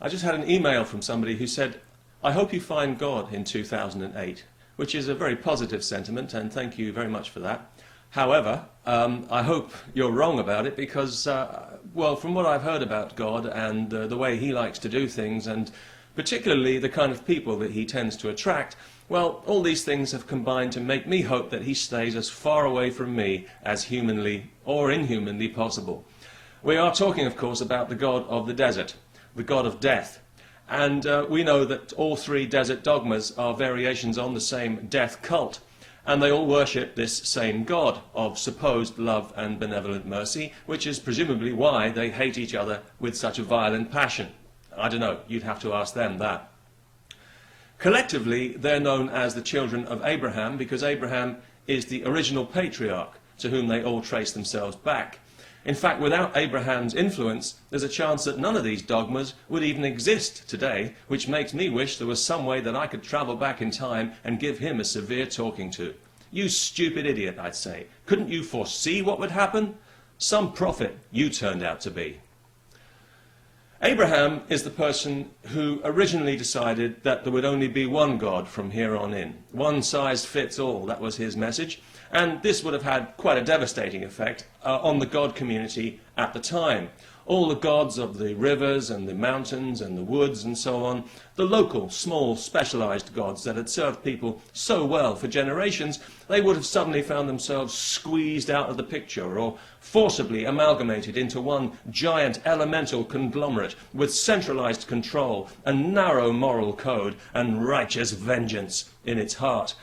I just had an email from somebody who said, "I hope you find God in 2008, which is a very positive sentiment, and thank you very much for that. However, I hope you're wrong about it because, well, from what I've heard about God and the way he likes to do things, and particularly the kind of people that he tends to attract, well, all these things have combined to make me hope that he stays as far away from me as humanly or inhumanly possible." We are talking, of course, about the God of the desert, the God of death. And we know that all three desert dogmas are variations on the same death cult. And they all worship this same God of supposed love and benevolent mercy, which is presumably why they hate each other with such a violent passion. I don't know, you'd have to ask them that. Collectively, they're known as the children of Abraham because Abraham is the original patriarch to whom they all trace themselves back. In fact, without Abraham's influence, there's a chance that none of these dogmas would even exist today, which makes me wish there was some way that I could travel back in time and give him a severe talking to. "You stupid idiot," I'd say. "Couldn't you foresee what would happen? Some prophet you turned out to be." Abraham is the person who originally decided that there would only be one God from here on in. One size fits all, that was his message. And this would have had quite a devastating effect on the God community at the time. All the gods of the rivers and the mountains and the woods and so on, the local, small, specialized gods that had served people so well for generations, they would have suddenly found themselves squeezed out of the picture or forcibly amalgamated into one giant elemental conglomerate with centralized control and narrow moral code and righteous vengeance in its heart.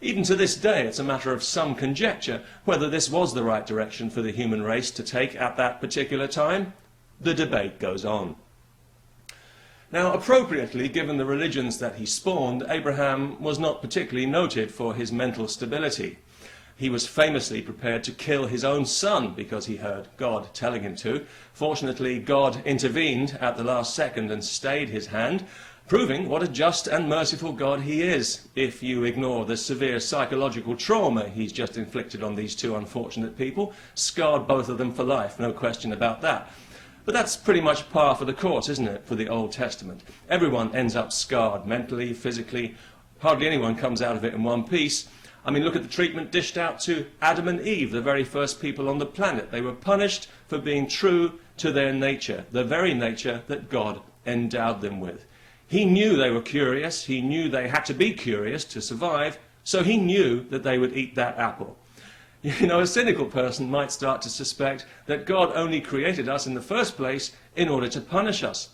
Even to this day, it's a matter of some conjecture whether this was the right direction for the human race to take at that particular time. The debate goes on. Now, appropriately, given the religions that he spawned, Abraham was not particularly noted for his mental stability. He was famously prepared to kill his own son because he heard God telling him to. Fortunately, God intervened at the last second and stayed his hand, proving what a just and merciful God he is, if you ignore the severe psychological trauma he's just inflicted on these two unfortunate people. Scarred both of them for life, no question about that. But that's pretty much par for the course, isn't it, for the Old Testament? Everyone ends up scarred, mentally, physically. Hardly anyone comes out of it in one piece. I mean, look at the treatment dished out to Adam and Eve, the very first people on the planet. They were punished for being true to their nature, the very nature that God endowed them with. He knew they were curious, he knew they had to be curious to survive, so he knew that they would eat that apple. You know, a cynical person might start to suspect that God only created us in the first place in order to punish us.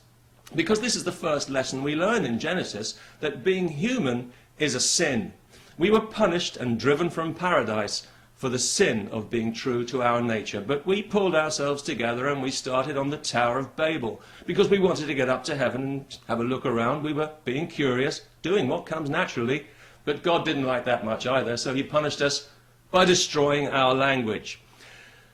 Because this is the first lesson we learn in Genesis, that being human is a sin. We were punished and driven from paradise for the sin of being true to our nature. But we pulled ourselves together and we started on the Tower of Babel because we wanted to get up to heaven and have a look around. We were being curious, doing what comes naturally. But God didn't like that much either, so he punished us by destroying our language.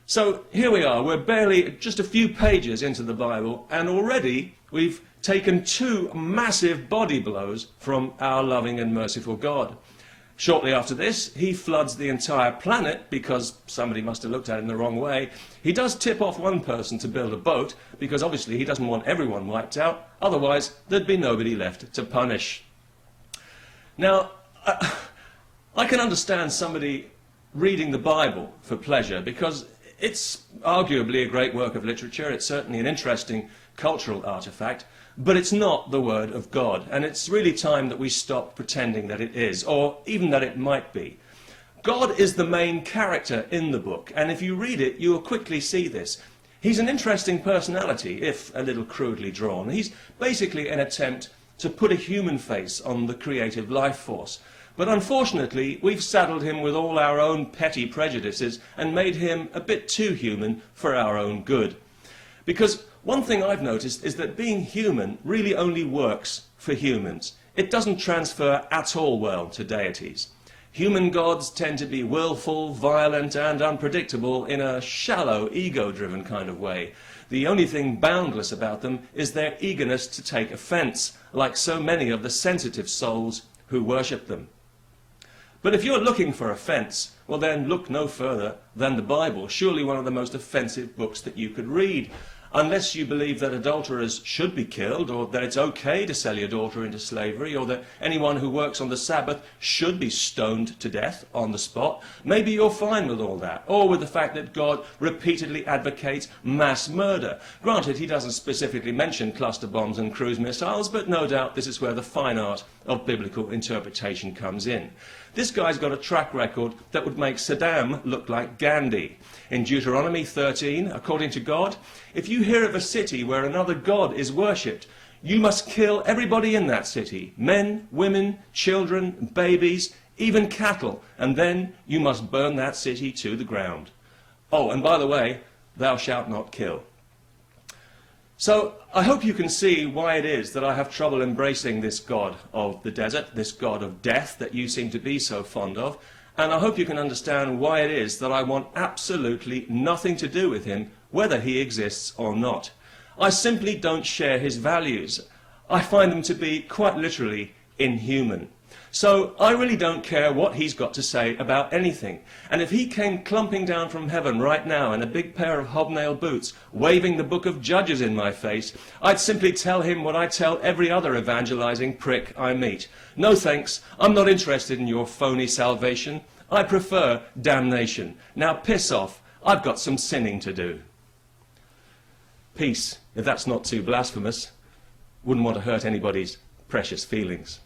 So here we are, we're barely just a few pages into the Bible, and already we've taken two massive body blows from our loving and merciful God. Shortly after this, he floods the entire planet because somebody must have looked at it in the wrong way. He does tip off one person to build a boat because obviously he doesn't want everyone wiped out, otherwise there'd be nobody left to punish. Now, I can understand somebody reading the Bible for pleasure because it's arguably a great work of literature, it's certainly an interesting cultural artifact, but it's not the Word of God, and it's really time that we stop pretending that it is, or even that it might be. God is the main character in the book, and if you read it, you will quickly see this. He's an interesting personality, if a little crudely drawn. He's basically an attempt to put a human face on the creative life force. But unfortunately, we've saddled him with all our own petty prejudices and made him a bit too human for our own good. Because one thing I've noticed is that being human really only works for humans. It doesn't transfer at all well to deities. Human gods tend to be willful, violent, and unpredictable in a shallow, ego-driven kind of way. The only thing boundless about them is their eagerness to take offense, like so many of the sensitive souls who worship them. But if you're looking for offense, well then look no further than the Bible, surely one of the most offensive books that you could read. unless you believe that adulterers should be killed, or that it's okay to sell your daughter into slavery, or that anyone who works on the Sabbath should be stoned to death on the spot, maybe you're fine with all that, or with the fact that God repeatedly advocates mass murder. Granted, he doesn't specifically mention cluster bombs and cruise missiles, but no doubt this is where the fine art of biblical interpretation comes in. This guy's got a track record that would make Saddam look like Gandhi. In Deuteronomy 13, according to God, if you hear of a city where another god is worshipped, you must kill everybody in that city, men, women, children, babies, even cattle, and then you must burn that city to the ground. Oh, and by the way, thou shalt not kill. So I hope you can see why it is that I have trouble embracing this God of the desert, this God of death that you seem to be so fond of, and I hope you can understand why it is that I want absolutely nothing to do with him, whether he exists or not. I simply don't share his values. I find them to be quite literally inhuman. So I really don't care what he's got to say about anything. And if he came clumping down from heaven right now in a big pair of hobnail boots, waving the book of Judges in my face, I'd simply tell him what I tell every other evangelizing prick I meet. No thanks, I'm not interested in your phony salvation. I prefer damnation. Now piss off, I've got some sinning to do. Peace, if that's not too blasphemous. Wouldn't want to hurt anybody's precious feelings.